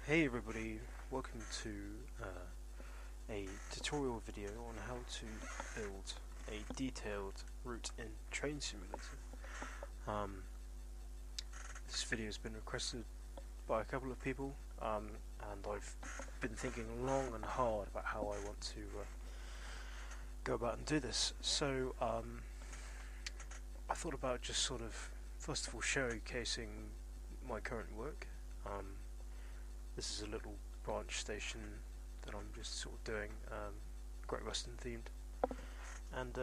Hey everybody, welcome to a tutorial video on how to build a detailed route in Train Simulator. This video has been requested by a couple of people, and I've been thinking long and hard about how I want to go about and do this. So I thought about just sort of, first of all, showcasing my current work. This is a little branch station that I'm just sort of doing, Great Western themed, and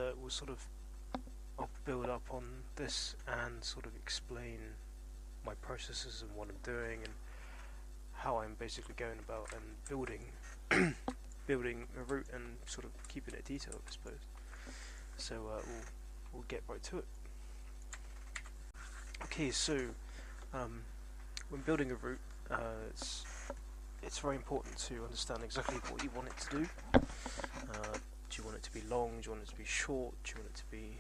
I'll build up on this and sort of explain my processes and what I'm doing and how I'm basically going about and building a route and sort of keeping it detailed, I suppose. So we'll get right to it. Okay, so when building a route, it's very important to understand exactly what you want it to do. Do you want it to be long? Do you want it to be short? Do you want it to be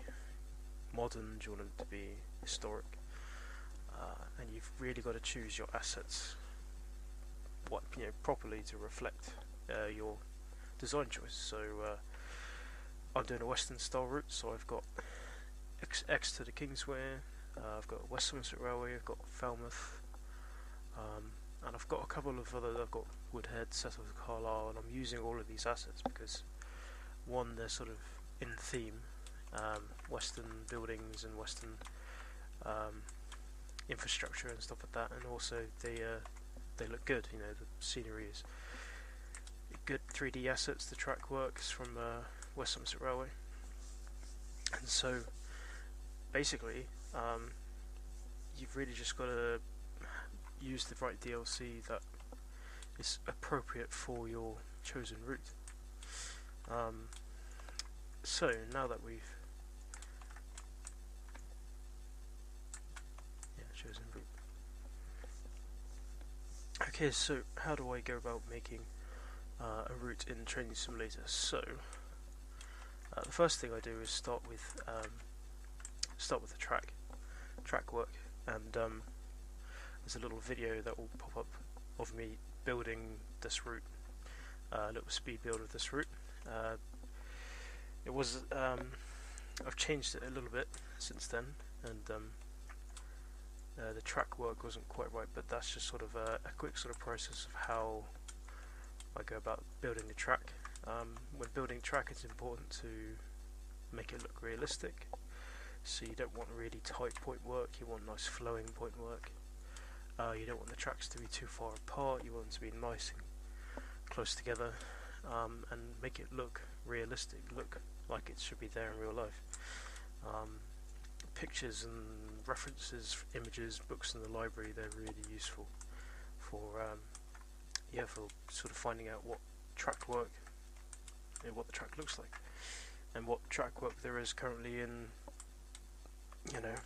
modern? Do you want it to be historic? And you've really got to choose your assets properly to reflect your design choice. So I'm doing a Western style route, so I've got X to the Kingswear, I've got West Somerset Railway, I've got Falmouth, and I've got a couple of other. I've got Woodhead, Cecil Carlisle, and I'm using all of these assets because one, they're sort of in theme, Western buildings and Western infrastructure and stuff like that, and also they look good. You know, the scenery is good 3D assets. The Trackworks from West Somerset Railway, and so basically, you've really just got to use the right DLC that is appropriate for your chosen route. So now that we've chosen route. Okay, so how do I go about making a route in Training Simulator? So the first thing I do is start with the Trackwork, and there's a little video that will pop up of me building this route, a little speed build of this route. It was I've changed it a little bit since then, and the track work wasn't quite right, but that's just sort of a quick sort of process of how I go about building the track. When building track, it's important to make it look realistic. So you don't want really tight point work, you want nice flowing point work. You don't want the tracks to be too far apart, you want them to be nice and close together, and make it look realistic, look like it should be there in real life. Pictures and references, images, books in the library, they're really useful for for sort of finding out what track work, what the track looks like, and what track work there is currently in,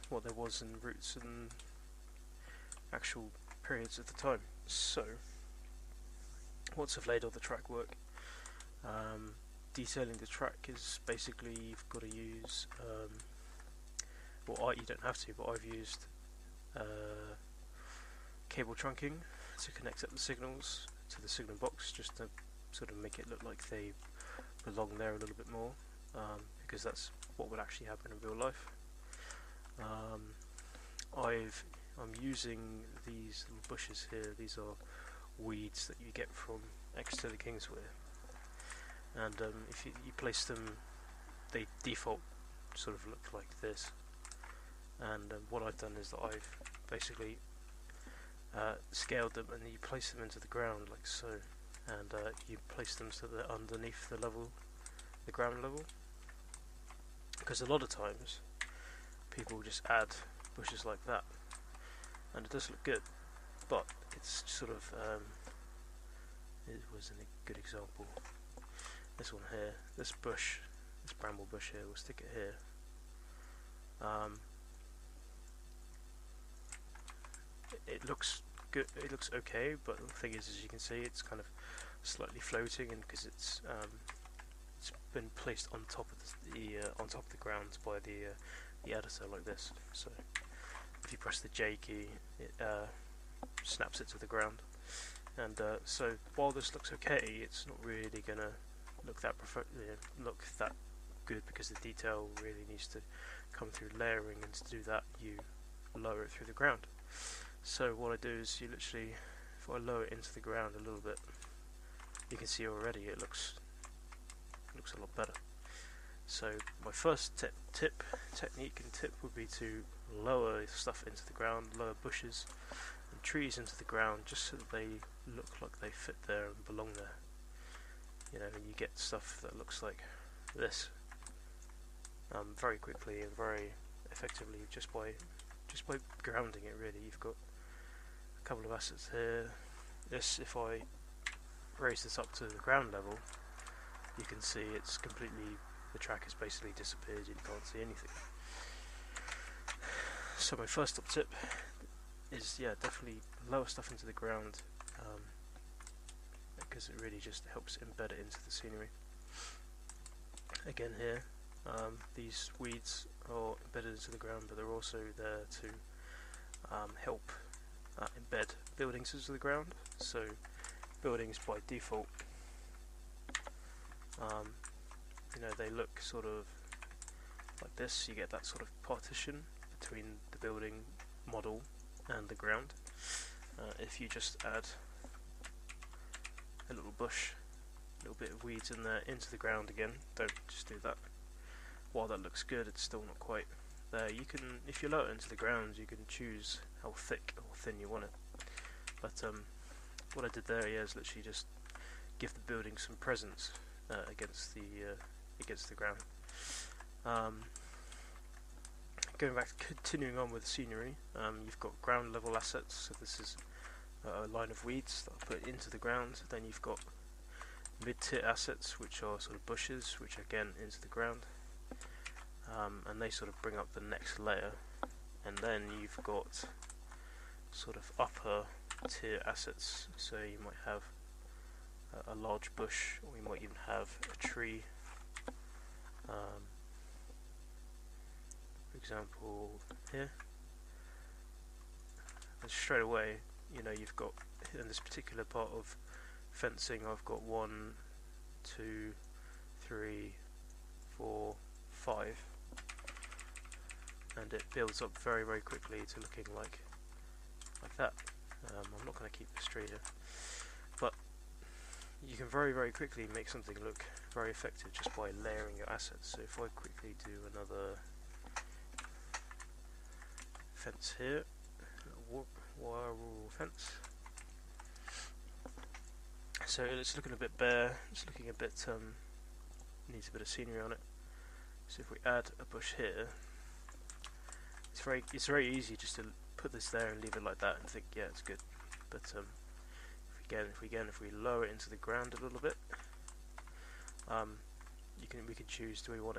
what there was in routes and actual periods at the time. So once I've laid all the track work, detailing the track is basically, you've got to use you don't have to, but I've used cable trunking to connect up the signals to the signal box, just to sort of make it look like they belong there a little bit more, because that's what would actually happen in real life. I'm using these little bushes here. These are weeds that you get from X to the Kingswear, and if you place them, they default sort of look like this. And what I've done is that I've basically scaled them, and you place them into the ground like so, and you place them so they're underneath the ground level, because a lot of times people just add bushes like that, and it does look good, but it's sort of it wasn't a good example. This one here, this bramble bush here, we'll stick it here. It looks good, it looks okay, but the thing is, as you can see, it's kind of slightly floating, and because it's been placed on top of the ground by the editor like this. So if you press the J key, it snaps it to the ground, And so while this looks okay, it's not really gonna look that look that good, because the detail really needs to come through layering, and to do that you lower it through the ground. So what I do is you literally, if I lower it into the ground a little bit, you can see already it looks a lot better. So my first technique and tip would be to lower stuff into the ground, lower bushes and trees into the ground, just so that they look like they fit there and belong there. You know, and you get stuff that looks like this very quickly and very effectively, just by grounding it. Really, you've got a couple of assets here. This, if I raise this up to the ground level, you can see it's completely, the track has basically disappeared. You can't see anything. So my first top tip is, yeah, definitely lower stuff into the ground, because it really just helps embed it into the scenery. Again here, these weeds are embedded into the ground, but they're also there to help embed buildings into the ground. So buildings by default, you know, they look sort of like this. You get that sort of partition between the building model and the ground. If you just add a little bush, a little bit of weeds in there into the ground again, don't just do that. While that looks good, it's still not quite there. You can, if you lower it into the ground, you can choose how thick or thin you want it. But what I did there, yeah, is literally just give the building some presence against the ground. Going back, continuing on with scenery, you've got ground level assets. So this is a line of weeds that I put into the ground. Then you've got mid-tier assets, which are sort of bushes, which again into the ground, and they sort of bring up the next layer. And then you've got sort of upper tier assets. So you might have a large bush, or you might even have a tree. For example, here, and straight away, you know, you've got in this particular part of fencing, I've got 1, 2, 3, 4, 5, and it builds up very, very quickly to looking like that. I'm not going to keep this straight here, but you can very, very quickly make something look very effective just by layering your assets. So if I quickly do another fence here, wire rule fence. So it's looking a bit bare, it's looking a bit, needs a bit of scenery on it. So if we add a bush here, it's very easy just to put this there and leave it like that and think, yeah, it's good. But if we lower it into the ground a little bit, we can choose, do we want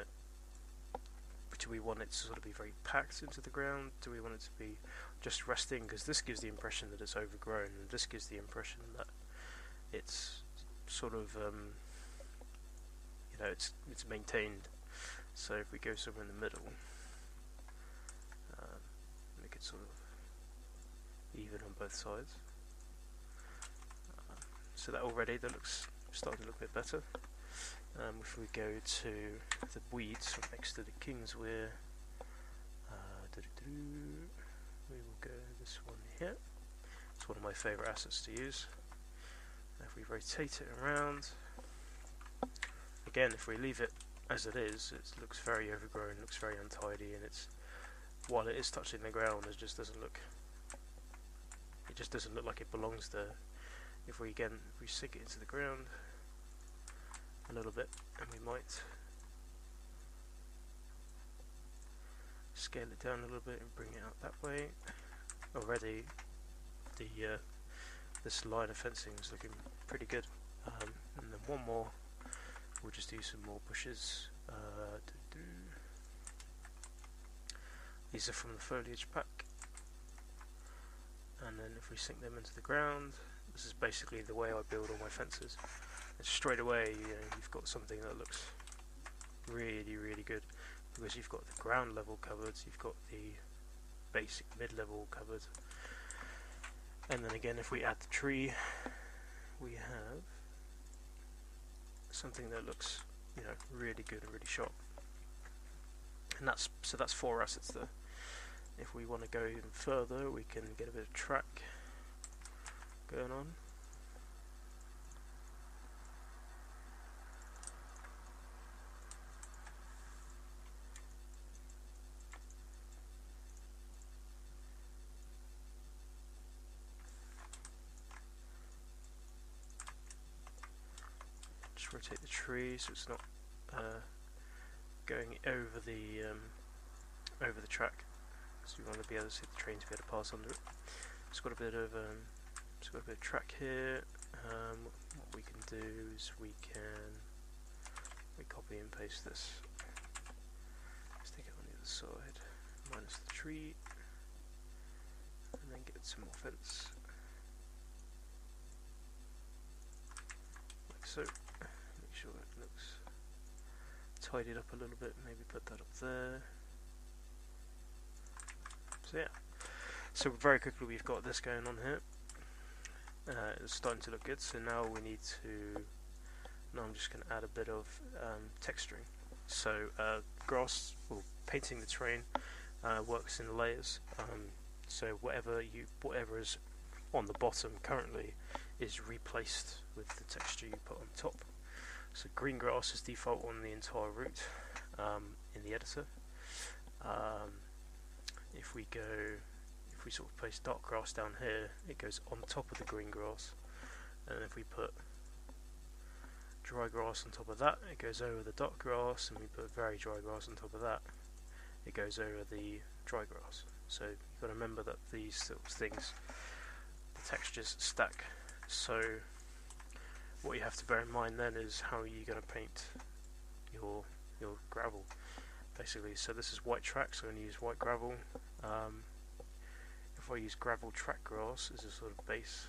it to sort of be very packed into the ground? Do we want it to be just resting? Because this gives the impression that it's overgrown, and this gives the impression that it's sort of, you know, it's maintained. So if we go somewhere in the middle, make it sort of even on both sides. So that already that looks starting to look a bit better. If we go to the weeds next to the king's weir, we will go this one here. It's one of my favourite assets to use. If we rotate it around, again, if we leave it as it is, it looks very overgrown, looks very untidy, and it's, while it is touching the ground, it just doesn't look like it belongs there. If we sink it into the ground a little bit, and we might scale it down a little bit and bring it out that way. Already this line of fencing is looking pretty good. And then one more, we'll just do some more bushes. These are from the foliage pack, and then if we sink them into the ground, this is basically the way I build all my fences. And straight away, you know, you've got something that looks really, really good, because you've got the ground level covered, you've got the basic mid-level covered, and then again, if we add the tree, we have something that looks, really good and really sharp. And that's for us. It's the if we want to go even further, we can get a bit of track going on. Just rotate the tree so it's not going over the track. So we want to be able to see the train to be able to pass under it. It's got a bit of track here. What we can do is we copy and paste this. Stick it on the other side, minus the tree, and then get some more fence, like so. Make sure it looks tidied up a little bit. Maybe put that up there. So yeah, so very quickly we've got this going on here. It's starting to look good. So now we need to. Now I'm just going to add a bit of texturing. So grass, or painting the terrain, works in layers. So whatever is on the bottom currently is replaced with the texture you put on top. So green grass is default on the entire route in the editor. If we sort of place dark grass down here, it goes on top of the green grass, and if we put dry grass on top of that, it goes over the dark grass, and we put very dry grass on top of that, it goes over the dry grass. So you've got to remember that these sort of things, the textures stack. So what you have to bear in mind then is how are you going to paint your gravel, basically. So this is white track, so I'm going to use white gravel. If I use gravel track grass as a sort of base,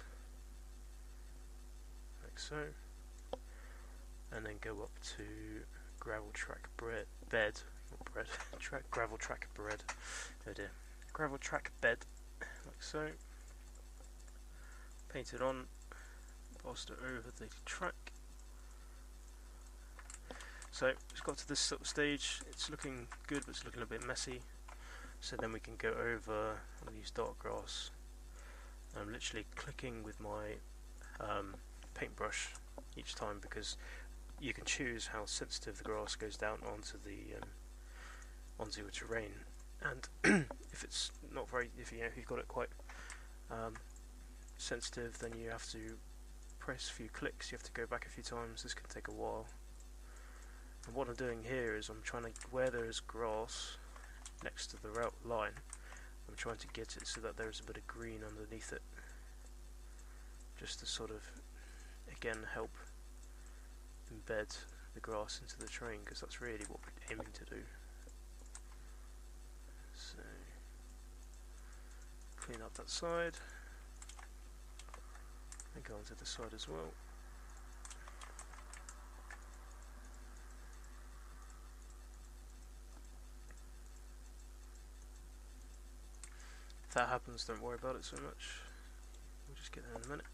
like so, and then go up to gravel track bed, gravel track bread, oh dear, gravel track bed, like so, paint it on, plaster over the track. So it's got to this sort of stage, it's looking good but it's looking a bit messy. So then we can go over and use dark grass. I'm literally clicking with my paintbrush each time, because you can choose how sensitive the grass goes down onto your terrain. And if it's not very, if you've got it quite sensitive, then you have to press a few clicks. You have to go back a few times. This can take a while. And what I'm doing here is I'm trying to, where there is grass next to the route line, I'm trying to get it so that there's a bit of green underneath it, just to sort of again help embed the grass into the terrain, because that's really what we're aiming to do. So clean up that side and go onto the side as well. If that happens, don't worry about it so much. We'll just get there in a minute.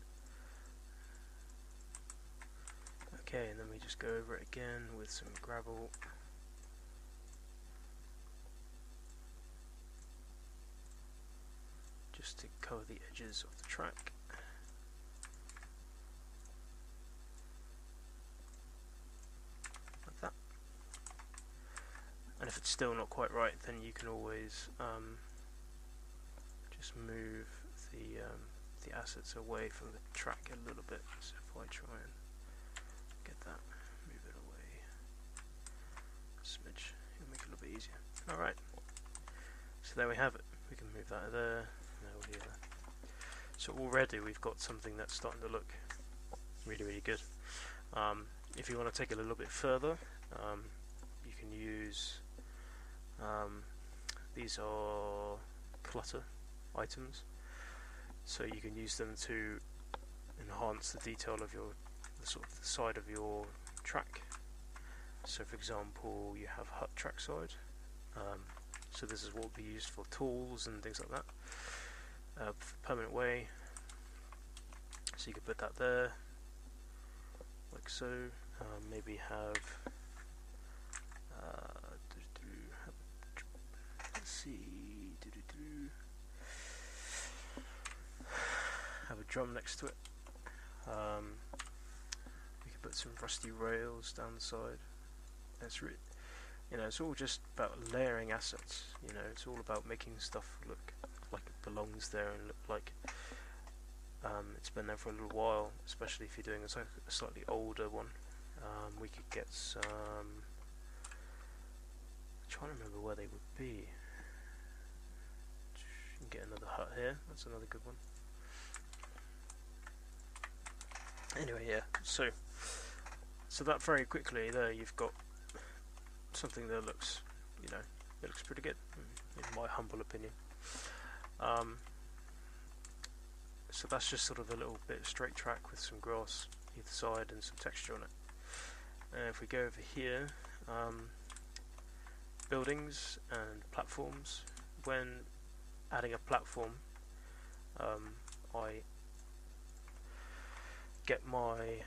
Okay, and then we just go over it again with some gravel. Just to cover the edges of the track. Like that. And if it's still not quite right, then you can always just move the assets away from the track a little bit. So if I try and get that, move it away a smidge, it'll make it a little bit easier. Alright, so there we have it. We can move that there, now here. So already we've got something that's starting to look really, really good. If you want to take it a little bit further, you can use these are clutter items, so you can use them to enhance the detail of the side of your track. So for example, you have hut track side, so this is what will be used for tools and things like that, for permanent way, so you can put that there. like so. Maybe have, let's see, have a drum next to it. We could put some rusty rails down the side. That's it's all just about layering assets. It's all about making stuff look like it belongs there and look like it's been there for a little while, especially if you're doing a slightly older one. We could get some, I'm trying to remember where they would be. You can get another hut here, that's another good one. Anyway, yeah, so that very quickly there you've got something that looks, it looks pretty good, in my humble opinion. So that's just sort of a little bit of straight track with some grass either side and some texture on it. And if we go over here, buildings and platforms, when adding a platform, I get my,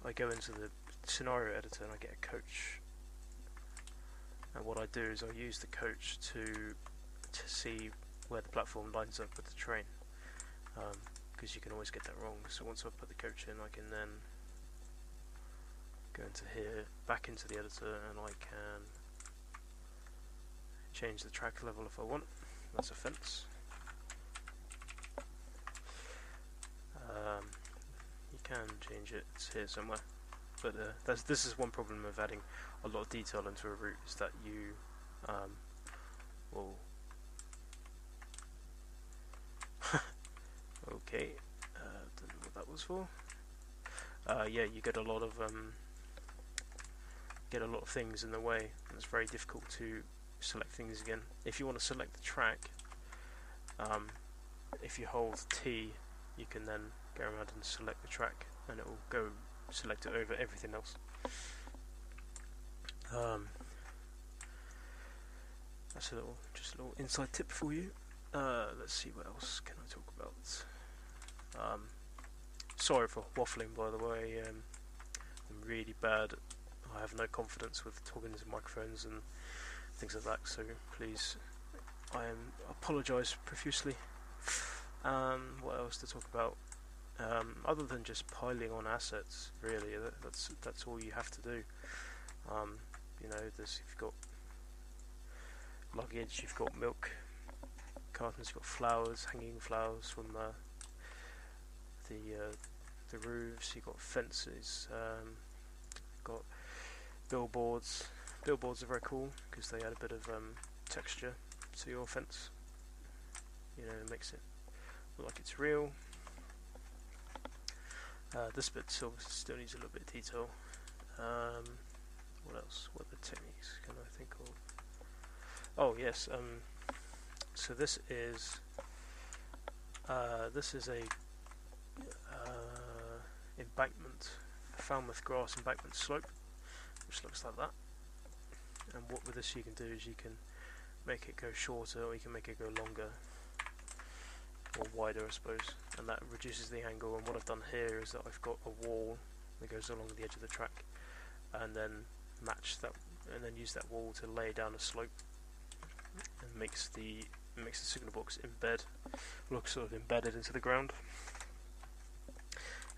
I go into the scenario editor and I get a coach, and what I do is I use the coach to see where the platform lines up with the train, because you can always get that wrong. So once I put the coach in, I can then go into here, back into the editor, and I can change the track level if I want. That's a fence. You can change it, it's here somewhere. But this is one problem of adding a lot of detail into a route, is that you will okay, don't know what that was for. Yeah, you get a lot of things in the way, and it's very difficult to select things again. If you want to select the track, if you hold T, you can then go around and select the track, and it will go select it over everything else. That's just a little inside tip for you. Let's see, what else can I talk about? Sorry for waffling, by the way. I'm really bad. I have no confidence with talking into microphones and things like that, so please, I apologise profusely. What else to talk about? Other than just piling on assets, really, that's all you have to do. If you've got luggage, you've got milk cartons, you've got flowers, hanging flowers from the roofs, you've got fences, got billboards. Billboards are very cool because they add a bit of texture to your fence. It makes it look like it's real. This bit still needs a little bit of detail. What else? What other techniques can I think of? Oh yes. So this is a embankment, a Falmouth grass embankment slope, which looks like that. And what with this you can do is you can make it go shorter, or you can make it go longer, or wider, I suppose, and that reduces the angle. And what I've done here is that I've got a wall that goes along the edge of the track, and then match that, and then use that wall to lay down a slope, and makes the signal box look sort of embedded into the ground,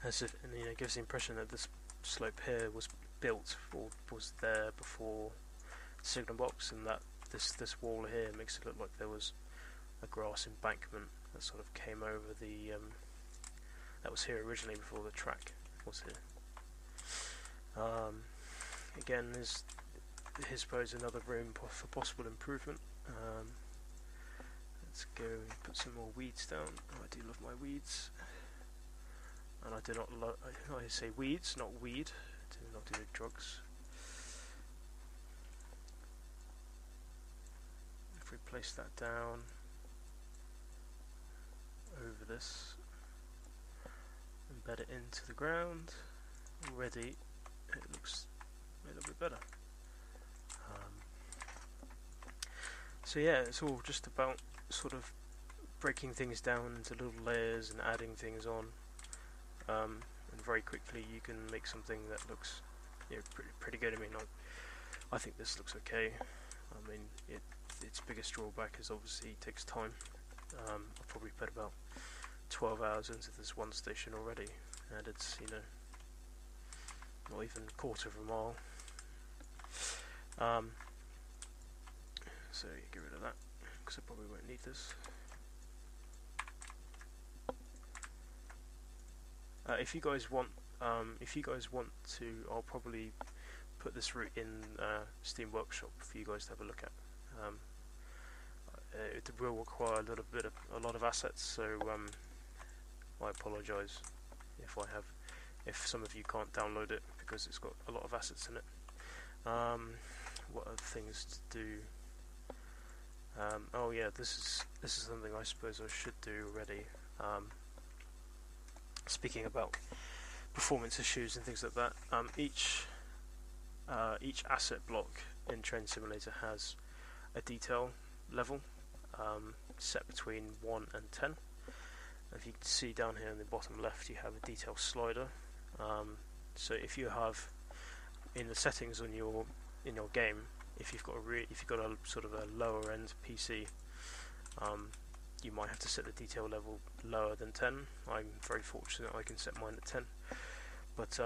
as if, and it gives the impression that this slope here was built or was there before the signal box, and that this wall here makes it look like there was a grass embankment that sort of came over the that was here originally before the track was here. Again, here's suppose another room for possible improvement. Let's go and put some more weeds down. Oh, I do love my weeds, and I do not I say weeds, not weed. I do not do drugs. If we place that down over this, embed it into the ground, already it looks a little bit better. So yeah, it's all just about sort of breaking things down into little layers and adding things on, and very quickly you can make something that looks, you know, pretty good. I mean, I think this looks okay. I mean, its biggest drawback is obviously it takes time. I've probably put about 12 hours into this one station already, and it's, you know, not even a quarter of a mile. So you get rid of that because I probably won't need this. If you guys want to, I'll probably put this route in Steam Workshop for you guys to have a look at. It will require a lot of assets, so I apologise if some of you can't download it because it's got a lot of assets in it. What other things to do? Oh yeah, this is something I suppose I should do already. Speaking about performance issues and things like that, each asset block in Train Simulator has a detail level set between 1 and 10. If you can see down here in the bottom left, you have a detail slider. So if you have in the settings on your game, if you've got a sort of a lower end PC, you might have to set the detail level lower than 10. I'm very fortunate I can set mine at 10, but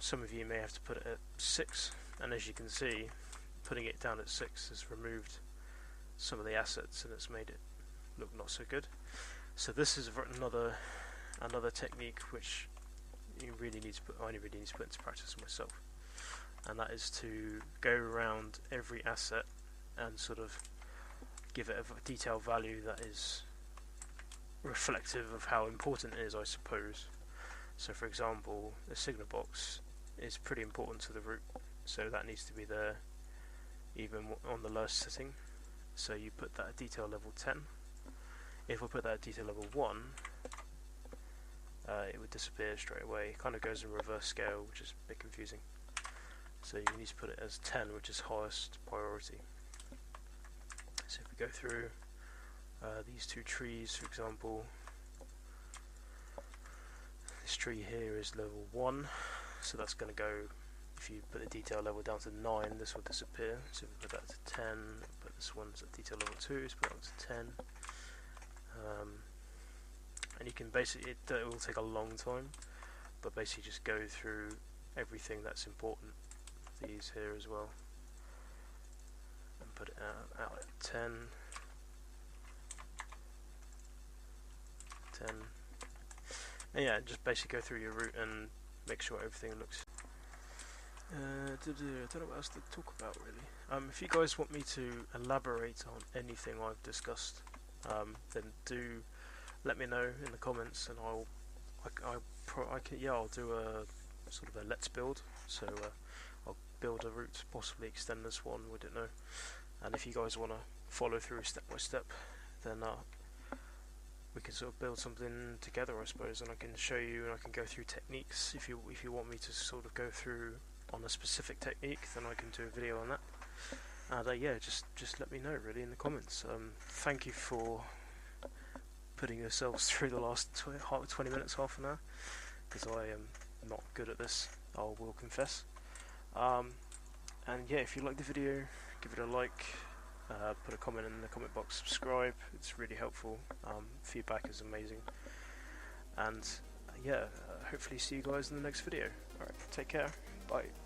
some of you may have to put it at 6, and as you can see, putting it down at 6 has removed some of the assets and it's made it look not so good. So this is another technique which I really need to put into practice myself, and that is to go around every asset and sort of give it a detail value that is reflective of how important it is, I suppose. So for example, the signal box is pretty important to the route, so that needs to be there even on the lowest setting. So you put that at detail level 10. If we put that at detail level 1, it would disappear straight away. It kind of goes in reverse scale, which is a bit confusing. So you need to put it as 10, which is highest priority. So if we go through these two trees, for example, this tree here is level 1, so that's going to go, if you put the detail level down to 9, this will disappear. So if we put that to 10, put this one's at detail level 2, so put that to 10. And you can basically, it will take a long time, but basically just go through everything that's important. These here as well, and put it out at 10. And yeah, just basically go through your route and make sure everything looks. I don't know what else to talk about really. If you guys want me to elaborate on anything I've discussed, then do let me know in the comments, and I'll do a sort of a let's build. So I'll build a route, possibly extend this one, we don't know. And if you guys want to follow through step by step, then we can sort of build something together, I suppose, and I can show you and I can go through techniques. If you want me to sort of go through on a specific technique, then I can do a video on that. And yeah, just let me know really in the comments. Thank you for putting yourselves through the last 20 minutes, half an hour, because I am not good at this, I will confess. And yeah, if you like the video, give it a like, put a comment in the comment box, subscribe, it's really helpful. Feedback is amazing. And yeah, hopefully see you guys in the next video. Alright, take care, bye.